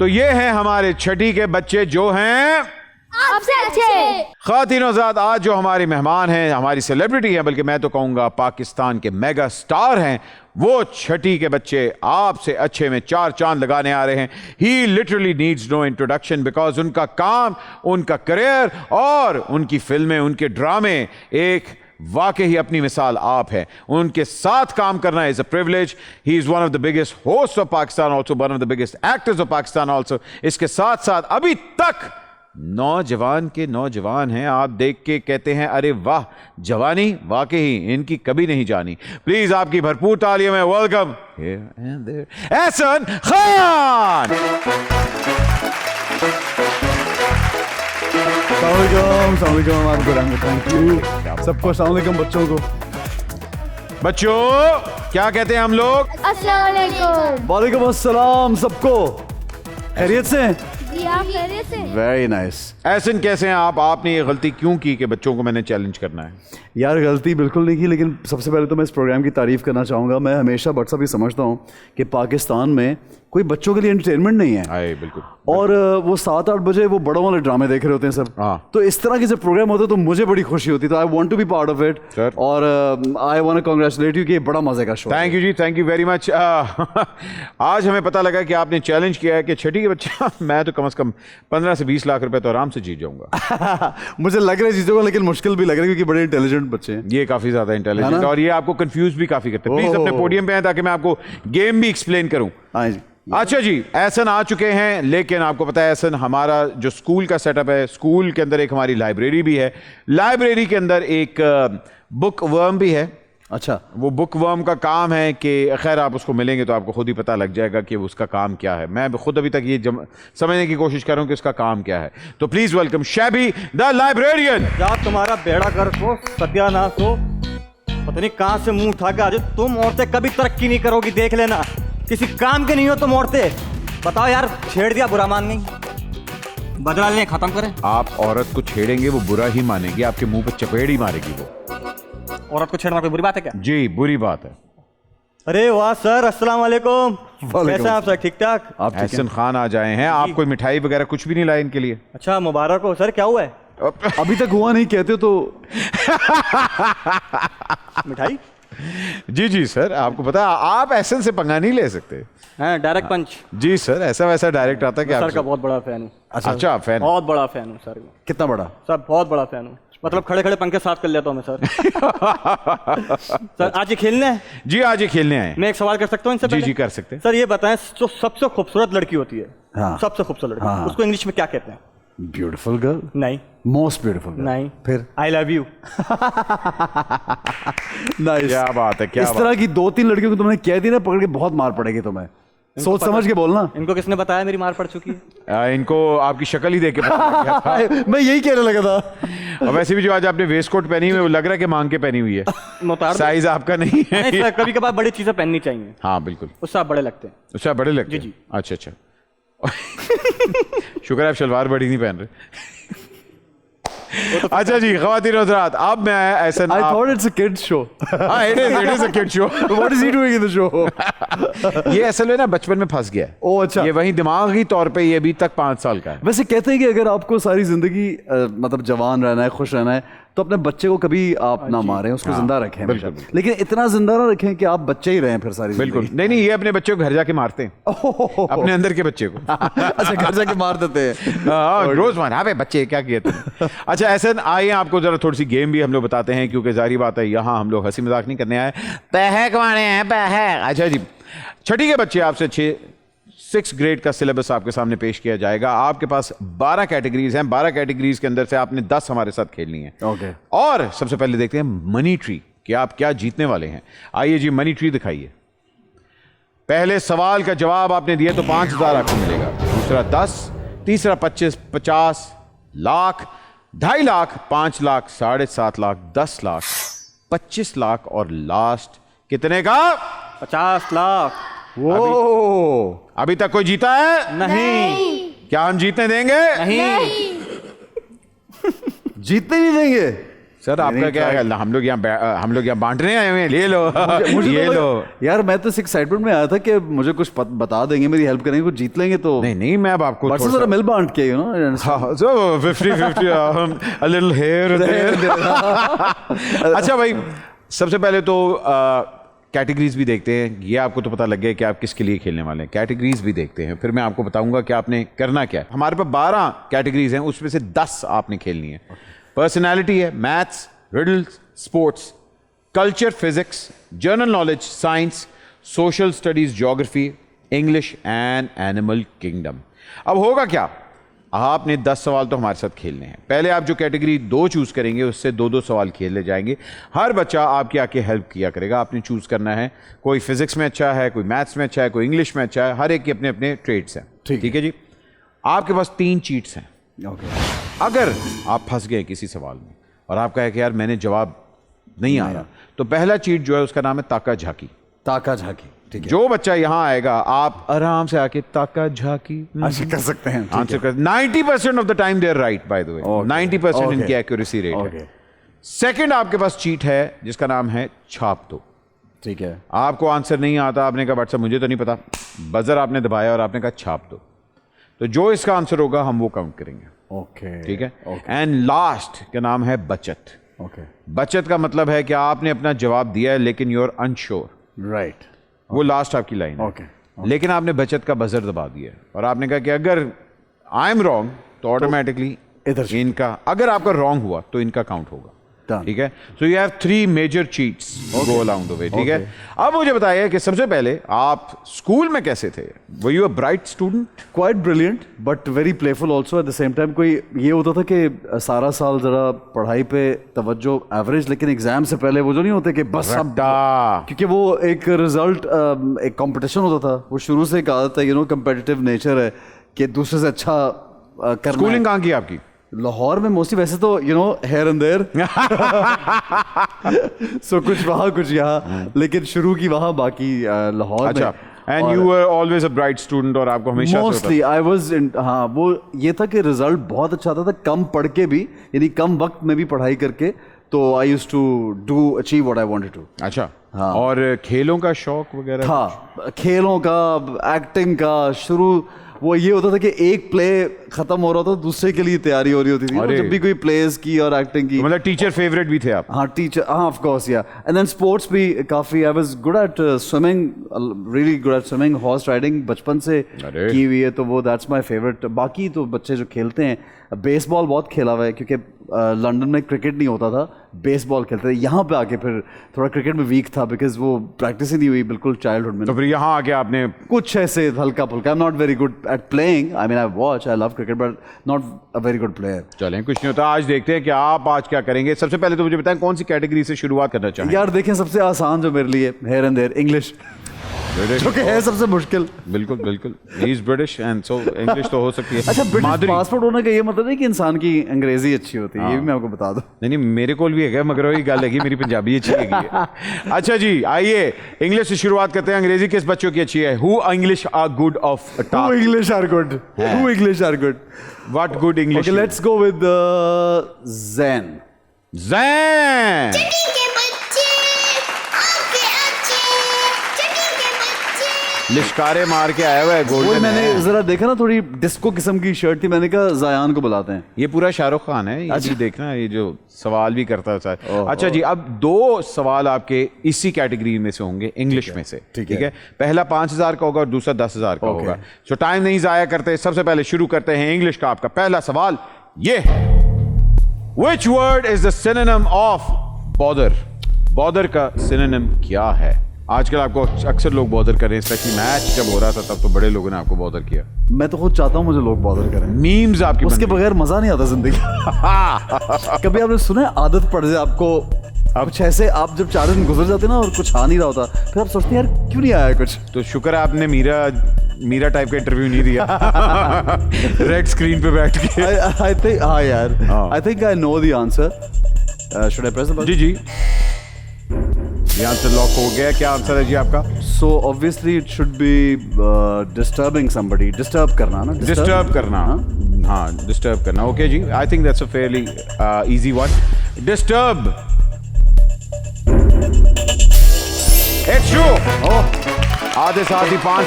तो ये हैं हमारे छठी के बच्चे जो हैं आपसे अच्छे। ख़वातीन हज़रात, आज जो हमारे मेहमान हैं, हमारी सेलिब्रिटी हैं, बल्कि मैं तो कहूँगा पाकिस्तान के मेगा स्टार हैं, वो छठी के बच्चे आपसे अच्छे में 4 चांद लगाने आ रहे हैं। He literally needs no introduction because उनका काम, उनका करियर और उनकी फिल्में, उनके ड्रामे एक वाकई ही अपनी मिसाल आप है। उनके साथ काम करना is a privilege. He is one of the biggest host of Pakistan, also one of the biggest actors of Pakistan also. इसके साथ साथ अभी तक नौजवान के नौजवान हैं, आप देख के कहते हैं अरे वाह, जवानी वाकई इनकी कभी नहीं जानी। प्लीज आपकी भरपूर तालियों में वेलकम एहसन खान। सबको अस्सलाम बच्चों को। बच्चों क्या कहते हैं हम लोग? अस्सलाम वालेकुम। वालेकुम अस्सलाम सबको। खैरियत से? जी आप खैरियत से? Very nice. एहसन कैसे हैं आप? आपने ये गलती क्यों की कि बच्चों को मैंने चैलेंज करना है? यार गलती बिल्कुल नहीं की, लेकिन सबसे पहले तो मैं इस प्रोग्राम की तारीफ करना चाहूँगा। मैं हमेशा बट साहब ये समझता हूँ कि पाकिस्तान में कोई बच्चों के लिए एंटरटेनमेंट नहीं है। आए बिल्कुल। और वो 7-8 बजे वो बड़ों वाले ड्रामे देख रहे होते हैं सब। हाँ। तो इस तरह के जब प्रोग्राम होते हैं तो मुझे बड़ी खुशी होती है। तो I want to be part of it Sir. और I want to congratulate you कि ये बड़ा मजे का शो है। थैंक यू जी, थैंक यू वेरी मच। आज हमें पता लगा कि आपने चैलेंज किया है कि छठी के बच्चे मैं तो कम से कम 15 से 20 लाख रुपए तो आराम से जीत जाऊंगा। मुझे लग रहा है चीजों को, लेकिन मुश्किल भी लग रहा है क्योंकि बड़े इंटेलिजेंट बच्चे हैं। ये काफी ज्यादा इंटेलिजेंट है ना? और ये आपको कंफ्यूज भी काफी करते हैं। प्लीज अपने पोडियम पे आए ताकि मैं आपको गेम भी एक्सप्लेन करूं। हाँ जी। अच्छा जी, एहसन आ चुके हैं, लेकिन आपको पता है एहसन हमारा जो स्कूल का सेटअप है, स्कूल के अंदर एक हमारी लाइब्रेरी भी है। लाइब्रेरी के अंदर एक बुक वर्म भी है। अच्छा, वो बुक वर्म का काम है कि खैर आप उसको मिलेंगे तो आपको खुद ही पता लग जाएगा कि उसका काम क्या है। मैं खुद अभी तक ये समझने की कोशिश कर रहा हूँ कि उसका काम क्या है। तो please welcome shabby the librarian. क्या तुम्हारा बेड़ा कर हो, सत्यानाश हो, पता नहीं कहाँ से मुंह उठा के आज। तुम औरतें कभी तरक्की नहीं करोगी, देख लेना। किसी काम के नहीं हो तुम औरतें। बताओ यार, छेड़ दिया बुरा मान गई। बदला लें, खत्म करें। आप औरत को छेड़ेंगे वो बुरा ही मानेगी, आपके मुंह पे चपेड़ ही मारेगी वो। औरत को छेड़ना कोई बुरी बात है क्या? जी बुरी बात है। अरे वाह सर, अस्सलाम वालेकुम। वालेकुम कैसे हैं आप सर? ठीक ठाक? आप ठीक हैं? एहसन खान आ जाए हैं। आप कोई मिठाई वगैरह कुछ भी नहीं लाए इनके लिए? अच्छा, मुबारक हो सर। क्या हुआ है? अभी तक हुआ नहीं कहते तो। मिठाई? जी जी सर, आपको पता है आप एहसन से पंगा नहीं ले सकते हैं, डायरेक्ट पंच। जी सर, ऐसा वैसा डायरेक्ट आता है कि सर आप का बहुत बड़ा फैन हूँ। अच्छा फैन। बहुत बड़ा फैन हूँ सर। कितना बड़ा? सर बहुत बड़ा फैन हूँ, मतलब खड़े खड़े पंखे साफ कर लेता हूँ मैं सर। सर आज ये खेलने हैं? जी आज ये खेलने आए हैं। मैं एक सवाल कर सकता हूँ इनसे जी पहले? जी कर सकते हैं। सर ये बताएं, जो सबसे खूबसूरत लड़की होती है, हाँ। सबसे खूबसूरत लड़की, हाँ। उसको इंग्लिश में क्या कहते हैं? Beautiful girl. नहीं। Most beautiful. नहीं। फिर? I love you. नाइस। क्या बात है, क्या इस तरह की 2-3 लड़कियों को तुमने कह दी ना, पकड़ के बहुत मार पड़ेगी तुम्हें। सोच समझ के बोलना। इनको किसने बताया मेरी मार पड़ चुकी है? इनको आपकी शक्ल ही देख के पता लग गया था। मैं यही कहने लगा था। और वैसे भी जो आज आपने वेस्ट कोट पहनी हुई है वो लग रहा है कि मांग के पहनी हुई है। उतार दो। साइज आपका नहीं है। नहीं सर, कभी कभार बड़ी चीजें पहननी चाहिए, हाँ बिल्कुल, उससे आप बड़े लगते हैं। उससे आप बड़े लगते हैं। जी, जी। अच्छा अच्छा। शुक्र है आप शलवार बड़ी नहीं पहन रहे। अच्छा जी, ख़वातीन और हज़रात, अब मैं ऐसा I thought it's a kids show. हाँ it is a kid show. What is he doing in the show? ये असल में ना बचपन में फंस गया है। ओह अच्छा। ये वही दिमागी तौर पे ये अभी तक 5 साल का है। वैसे कहते हैं कि अगर आपको सारी जिंदगी मतलब जवान रहना है, खुश रहना है, तो अपने बच्चे को कभी आप ना मारें, उसको जिंदा रखें हमेशा। बिल्कुल। लेकिन इतना जिंदा ना रखें कि आप बच्चे ही रहें फिर सारी बिल्कुल जिंदगी। नहीं नहीं, ये अपने बच्चे को घर जाके मारते हैं, अपने अंदर के बच्चे को। अच्छा, घर जाके मार देते हैं। हाँ, रोज मार। हाँ भाई बच्चे क्या किए तुम? अच्छा ऐसा आइए आपको जरा थोड़ी सी गेम भी हम लोग बताते हैं, क्योंकि जारी बात है यहाँ हम लोग हंसी मजाक नहीं करने आए, पैसे कमाने हैं पैसे। अच्छा जी, छठी के बच्चे आपसे 6 ग्रेड का सिलेबस आपके सामने पेश किया जाएगा। आपके पास 12 कैटेगरीज हैं, 12 कैटेगरीज के अंदर से आपने 10 हमारे साथ खेलनी है। ओके। और सबसे पहले देखते हैं मनी ट्री कि आप क्या जीतने वाले हैं। आइए जी, मनी ट्री दिखाइए। पहले सवाल का जवाब आपने दिया तो 5000 आपको मिलेगा, दूसरा 10, तीसरा 25, 50 लाख, 2.5 लाख, 5 लाख, 7.5 लाख, 10 लाख, 25 लाख और लास्ट कितने का? 50 लाख। वो अभी तक कोई जीता है? नहीं। क्या हम जीतने देंगे? नहीं। जीतने नहीं देंगे? सर आपका क्या है? हम लोग यहाँ बांटने आए हुए हैं, ले लो ये तो लो। यार मैं तो इस एक्साइटमेंट में आया था कि मुझे कुछ बता देंगे, मेरी हेल्प करेंगे, कुछ जीत लेंगे तो। नहीं मैं अब आपको बट जरा मिल बांट के, यू नो। हाँ, so 50-50 a little here there। अच्छा भाई, सबसे पहले तो कैटेगरीज भी देखते हैं। ये आपको तो पता लग गया कि आप किसके लिए खेलने वाले हैं। कैटेगरीज भी देखते हैं, फिर मैं आपको बताऊंगा कि आपने करना क्या है। हमारे पास 12 कैटेगरीज हैं, उसमें से 10 आपने खेलनी है। पर्सनैलिटी है, maths, riddles, sports, culture, physics, general knowledge, science, social studies, geography, English and animal kingdom. अब होगा क्या, आपने 10 सवाल तो हमारे साथ खेलने हैं। पहले आप जो कैटेगरी 2 चूज करेंगे उससे 2-2 सवाल खेले जाएंगे। हर बच्चा आपकी आके हेल्प किया करेगा। आपने चूज करना है, कोई फिजिक्स में अच्छा है, कोई मैथ्स में अच्छा है, कोई इंग्लिश में अच्छा है। हर एक के अपने अपने ट्रेड्स हैं। ठीक है जी। आपके पास 3 चीट्स हैं। अगर आप फंस गए किसी सवाल में और आपका है कि यार मैंने जवाब नहीं आया, तो पहला चीट जो है उसका नाम है ताका झाकी। ताका झाकी, ठीक है। जो बच्चा यहाँ आएगा, आप आराम से आके ताका झाकी अच्छा कर सकते हैं। आंसर कर। 90% of the time they are right, by the way. 90% इनकी एक्यूरेसी रेट है। सेकंड आपके पास चीट है जिसका नाम है छाप दो। ठीक है। आपको आंसर नहीं आता, आपने कहा व्हाट्सएप मुझे तो नहीं पता, बजर आपने दबाया और आपने कहा छाप दो, तो जो इसका आंसर होगा हम वो काउंट करेंगे। ओके, ठीक है। एंड लास्ट का नाम है बचत। ओके। बचत का मतलब है कि आपने अपना जवाब दिया है लेकिन यू आर अनश्योर, राइट। वो लास्ट आपकी लाइन है। ओके। लेकिन आपने बचत का बजर दबा दिया और आपने कहा कि अगर आई एम रॉन्ग तो ऑटोमेटिकली इधर इनका, अगर आपका रॉन्ग हुआ तो इनका काउंट होगा। Done. ठीक है। So you have 3 major cheats go along the way. ठीक है। अब मुझे बताइए कि सबसे पहले आप स्कूल में कैसे थे? Were you a bright student? Quite brilliant but very playful also at the same time. कोई ये होता था कि सारा साल जरा पढ़ाई पे तवज्जो एवरेज, लेकिन एग्जाम से पहले वो जो नहीं होते कि बस अब, क्योंकि वो एक रिजल्ट एक कंपटीशन होता था। वो शुरू से एक आदत है, यू नो, कंपेटिटिव नेचर है कि दूसरे से अच्छा करना। स्कूलिंग कहाँ की आपकी? लाहौर में मोस्टली, वैसे तो you know here and there, so कुछ वहाँ कुछ यहाँ, लेकिन शुरू की वहाँ, बाकी लाहौर में। अच्छा। And you were always a bright student और आपको हमेशा मोस्टली आई वाज, हाँ, वो ये था कि रिजल्ट बहुत अच्छा आता था, कम पढ़ के भी, यानी कम वक्त में भी पढ़ाई करके, तो I used to do achieve what I wanted to. अच्छा। हाँ। और खेलों का शौक वगैरह था, खेलों का, एक्टिंग का। शुरू वो ये होता था कि एक प्ले खत्म हो रहा था, दूसरे के लिए तैयारी हो रही होती थी। जब भी कोई प्लेस की और एक्टिंग की, तो मतलब टीचर फेवरेट भी थे आप? हाँ, टीचर, हाँ, ऑफ कोर्स, या। एंड देन स्पोर्ट्स भी काफी। I was good at swimming, really good at swimming. Horse riding बचपन से की हुई है, तो वो दैट्स माय फेवरेट। बाकी तो बच्चे जो खेलते हैं, बेसबॉल बहुत खेला हुआ है, क्योंकि लंदन में क्रिकेट नहीं होता था, बेसबॉल खेलते थे। यहाँ पे आके फिर थोड़ा क्रिकेट में वीक था, बिकॉज वो प्रैक्टिस ही नहीं हुई बिल्कुल चाइल्डहुड में। तो फिर यहाँ आके आपने कुछ ऐसे हल्का फुल्का। I am not very good at playing, I mean I watch, I love cricket, but not a very good player. चलें, कुछ नहीं होता। आज देखते हैं कि आप आज क्या करेंगे। सबसे पहले तो मुझे बताएं कौन सी कैटेगरी से शुरुआत करना चाहेंगे? यार देखें, सबसे आसान जो मेरे लिए, हेयर एंड देयर, इंग्लिश, जो कि है सबसे मुश्किल। बिल्कुल बिल्कुल। He is British and so English तो हो सकती है। अच्छा, ब्रिटिश पासपोर्ट होने का ये मतलब नहीं कि इंसान की अंग्रेजी अच्छी होती है। ये भी मैं आपको बता दूं। नहीं, मेरे को भी है, मगर वही गल है, मेरी पंजाबी अच्छी है। अच्छा जी, आइए इंग्लिश से शुरुआत करते हैं। अंग्रेजी किस बच्चों की अच्छी है? Who English are good of Who English are good? Who English are good? What good English? Okay, let's go with Zen. Zain. लिश्कारे मार के आया हुआ है वो गोल्डन। मैंने जरा देखा ना, थोड़ी डिस्को किस्म की शर्ट थी, मैंने कहा जायान को बुलाते हैं। ये पूरा शाहरुख खान है। ये भी देखना, ये जो सवाल भी करता है। अच्छा जी, अब 2 सवाल आपके इसी कैटेगरी में से होंगे, इंग्लिश में से। ठीक है। पहला 5000 का होगा और दूसरा 10000 का होगा। सो टाइम नहीं जाया करते, सबसे पहले शुरू करते हैं इंग्लिश का। आपका पहला सवाल ये है, Which word is the synonym of bother? Bother का synonym क्या है? आजकल आपको अक्सर लोग बॉदर कर रहे हैं, स्पेशली मैच जब हो रहा था तब तो बड़े लोगों ने आपको बॉदर किया। मैं तो खुद चाहता हूँ मुझे लोग बॉदर करें। मीम्स आपकी उसके बगैर मजा नहीं आता जिंदगी। कभी आपने सुना है आदत पड़ जाए आपको, कुछ ऐसे, आप जब 4 दिन गुजर जाते ना और कुछ आ नहीं रहा होता, फिर आप सोचते हैं यार क्यों नहीं आया कुछ। तो शुक्र है आपने मीरा टाइप का इंटरव्यू नहीं दिया रेड स्क्रीन पे बैठ के। आई थिंक, हाँ यार, I think I know the answer. Should I press the button? जी ये आंसर लॉक हो गया। क्या आंसर है जी आपका? So obviously it should be disturbing somebody, disturb करना ना, डिस्टर्ब करना। हाँ डिस्टर्ब करना. ओके जी, I think that's a fairly easy one. Disturb. It's true. आधे साथ ही 5